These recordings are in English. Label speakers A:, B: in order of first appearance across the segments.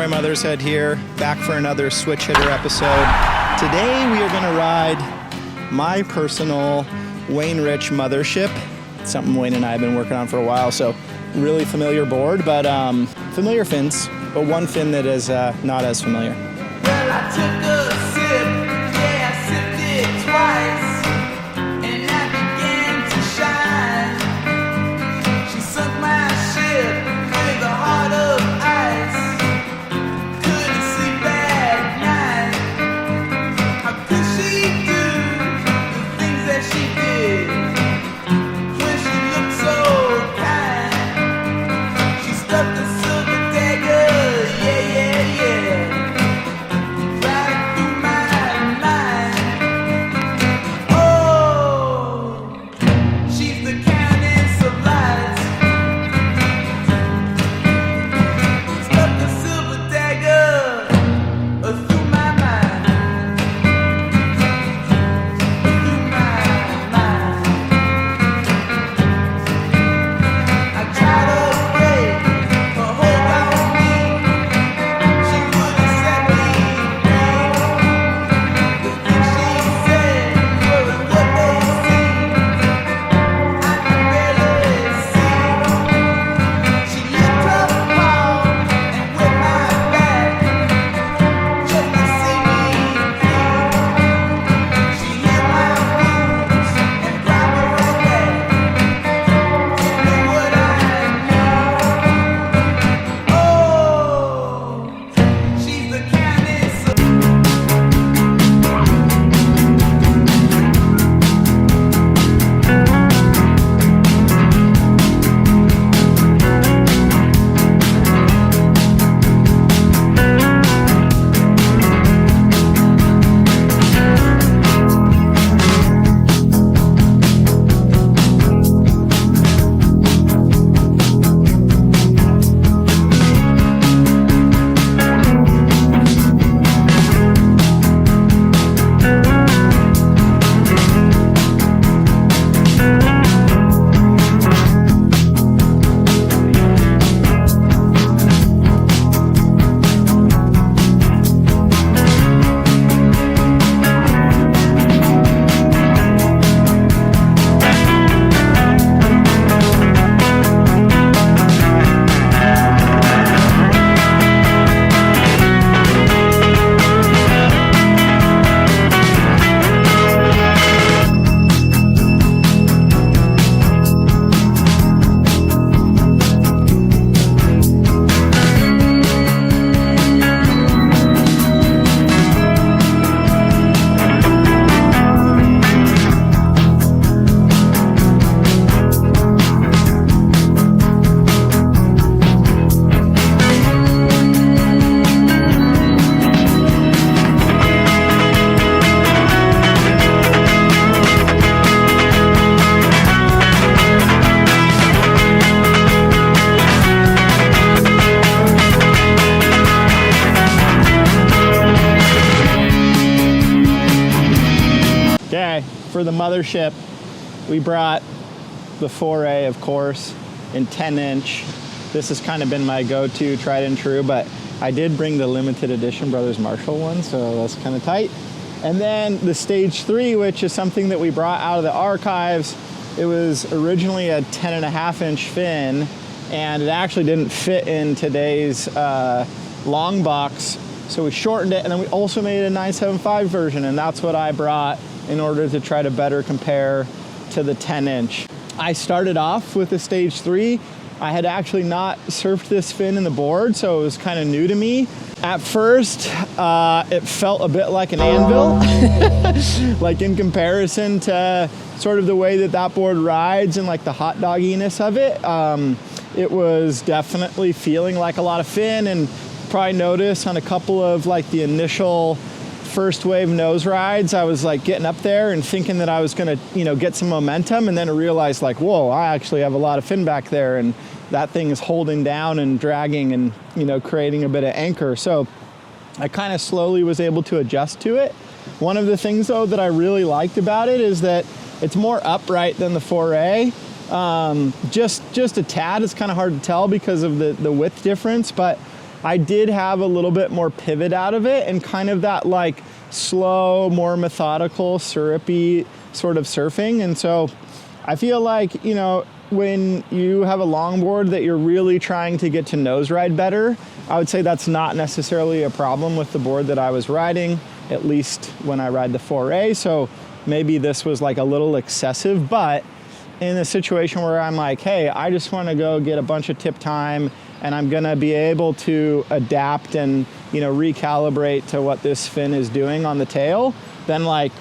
A: Wayne Mothership here, back for another switch hitter episode. Today we are going to ride my personal Wayne Rich Mothership. It's something Wayne and I have been working on for a while, so really familiar board, but familiar fins, but one fin that is not as familiar.
B: Well, I took a sip, yeah, I sipped it twice, and I began to shine. She sunk my ship with a heart of ice. Couldn't sleep at night. How could she do the things that she did when she looked so kind? She stuck the silver dagger, yeah, yeah, yeah.
A: Okay, for the Mothership, we brought the 4A, of course, in 10-inch. This has kind of been my go-to, tried and true, but I did bring the limited edition Brothers Marshall one, so that's kind of tight. And then the Stage 3, which is something that we brought out of the archives. It was originally a 10.5-inch fin, and it actually didn't fit in today's long box, so we shortened it, and then we also made a 975 version, and that's what I brought in order to try to better compare to the 10-inch. I started off with the Stage 3. I had actually not surfed this fin in the board, so it was kind of new to me. At first, it felt a bit like an anvil, like in comparison to sort of the way that that board rides and like the hot dogginess of it. It was definitely feeling like a lot of fin, and probably noticed on a couple of like the initial first wave nose rides, I was like getting up there and thinking that I was gonna, get some momentum, and then I realized like, whoa, I actually have a lot of fin back there, and that thing is holding down and dragging and, creating a bit of anchor. So I kind of slowly was able to adjust to it. One of the things though that I really liked about it is that it's more upright than the 4A. Just a tad. It's kind of hard to tell because of the width difference, but I did have a little bit more pivot out of it and kind of that like slow, more methodical, syrupy sort of surfing. And so I feel like, you know, when you have a longboard that you're really trying to get to nose ride better, I would say that's not necessarily a problem with the board that I was riding, at least when I ride the 4A. So maybe this was like a little excessive, but in a situation where I'm like, hey, I just want to go get a bunch of tip time and I'm going to be able to adapt and, you know, recalibrate to what this fin is doing on the tail, then like,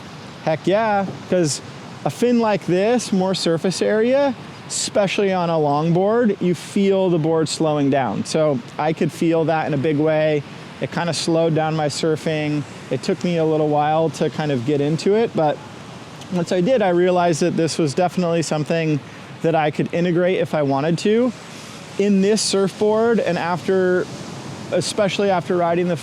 A: heck yeah, because a fin like this, more surface area, especially on a longboard, you feel the board slowing down. So I could feel that in a big way. It kind of slowed down my surfing. It took me a little while to kind of get into it, but once I did, I realized that this was definitely something that I could integrate if I wanted to. In this surfboard, and especially after riding the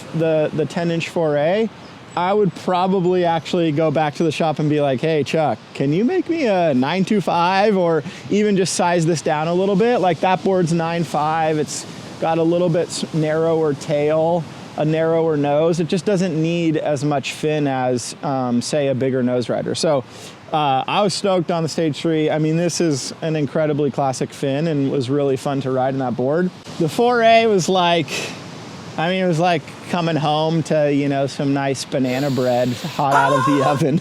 A: 10-inch 4A, I would probably actually go back to the shop and be like, hey, Chuck, can you make me a 925 or even just size this down a little bit? Like that board's 9.5. It's got a little bit narrower tail, a narrower nose. It just doesn't need as much fin as, say, a bigger nose rider. So I was stoked on the Stage 3. I mean, this is an incredibly classic fin and was really fun to ride on that board. The 4A was like, I mean, it was like coming home to, you know, some nice banana bread hot out of the oven.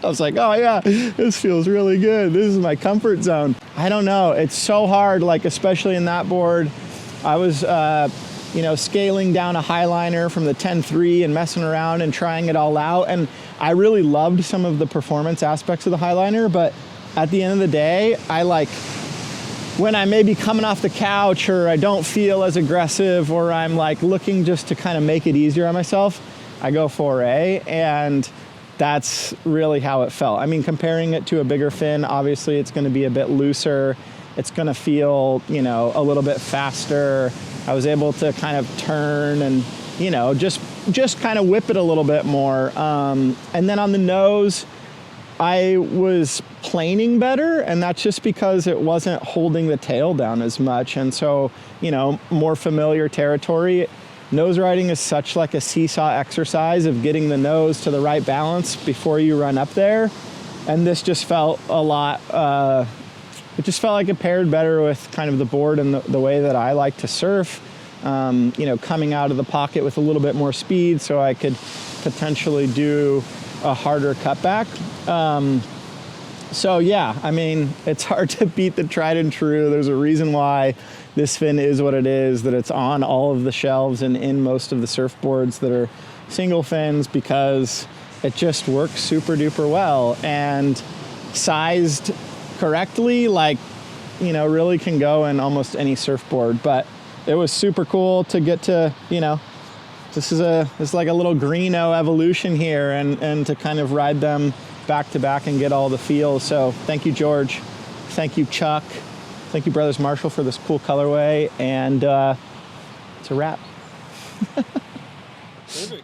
A: I was like, oh yeah, this feels really good. This is my comfort zone. I don't know. It's so hard, like, especially in that board. I was, you know, scaling down a highliner from the 10.3 and messing around and trying it all out. And I really loved some of the performance aspects of the highliner, but at the end of the day, I like, when I may be coming off the couch or I don't feel as aggressive or I'm like looking just to kind of make it easier on myself, I go 4A, and that's really how it felt. I mean, comparing it to a bigger fin, obviously it's going to be a bit looser. It's going to feel, you know, a little bit faster. I was able to kind of turn and, you know, just kind of whip it a little bit more. And then on the nose, I was planing better, and that's just because it wasn't holding the tail down as much. And so, you know, more familiar territory. Nose riding is such like a seesaw exercise of getting the nose to the right balance before you run up there. And this just felt a lot, it just felt like it paired better with kind of the board and the way that I like to surf. You know, coming out of the pocket with a little bit more speed so I could potentially do a harder cutback. So yeah, I mean, it's hard to beat the tried and true. There's a reason why this fin is what it is, that it's on all of the shelves and in most of the surfboards that are single fins, because it just works super duper well, and sized correctly, like, you know, really can go in almost any surfboard. But it was super cool to get to, you know, this is like a little Greenough evolution here, and to kind of ride them back to back and get all the feels. So thank you, George. Thank you, Chuck. Thank you, Brothers Marshall, for this cool colorway. And it's a wrap.
C: Perfect.